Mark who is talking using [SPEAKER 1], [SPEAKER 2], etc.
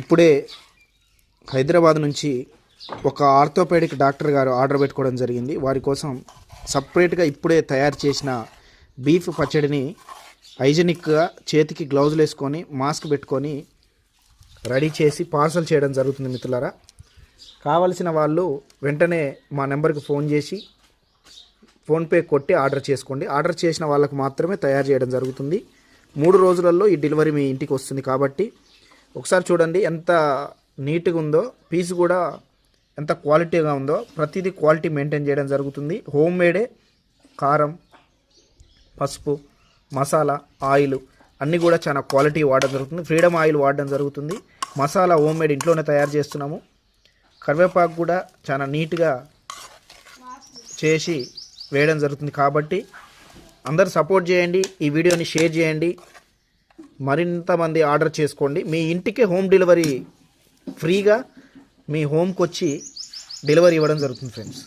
[SPEAKER 1] ఇప్పుడే హైదరాబాద్ నుంచి ఒక ఆర్థోపెడిక్ డాక్టర్ గారు ఆర్డర్ పెట్టుకోవడం జరిగింది. వారి కోసం సపరేట్గా ఇప్పుడే తయారు చేసిన బీఫ్ పచ్చడిని హైజెనిక్గా చేతికి గ్లౌజులు వేసుకొని మాస్క్ పెట్టుకొని రెడీ చేసి పార్సల్ చేయడం జరుగుతుంది. మిత్రులారా, కావలసిన వాళ్ళు వెంటనే మా నెంబర్కి ఫోన్ చేసి ఫోన్పే కొట్టి ఆర్డర్ చేసుకోండి. ఆర్డర్ చేసిన వాళ్ళకు మాత్రమే తయారు చేయడం జరుగుతుంది. 3 రోజులలో ఈ డెలివరీ మీ ఇంటికి వస్తుంది. కాబట్టి ఒకసారి చూడండి ఎంత నీట్గా ఉందో, పీస్ కూడా ఎంత క్వాలిటీగా ఉందో. ప్రతిదీ క్వాలిటీ మెయింటైన్ చేయడం జరుగుతుంది. హోమ్ మేడే కారం, పసుపు, మసాలా, ఆయిల్ అన్నీ కూడా చాలా క్వాలిటీ వాడడం జరుగుతుంది. ఫ్రీడమ్ ఆయిల్ వాడడం జరుగుతుంది. మసాలా హోమ్ మేడ్ ఇంట్లోనే తయారు చేస్తున్నాము. కరివేపాకు కూడా చాలా నీట్గా చేసి వేయడం జరుగుతుంది. కాబట్టి అందరు సపోర్ట్ చేయండి, ఈ వీడియోని షేర్ చేయండి, మరింత మంది ఆర్డర్ చేసుకోండి. మీ ఇంటికే హోమ్ డెలివరీ ఫ్రీగా మీ హోమ్కి వచ్చి డెలివరీ ఇవ్వడం జరుగుతుంది ఫ్రెండ్స్.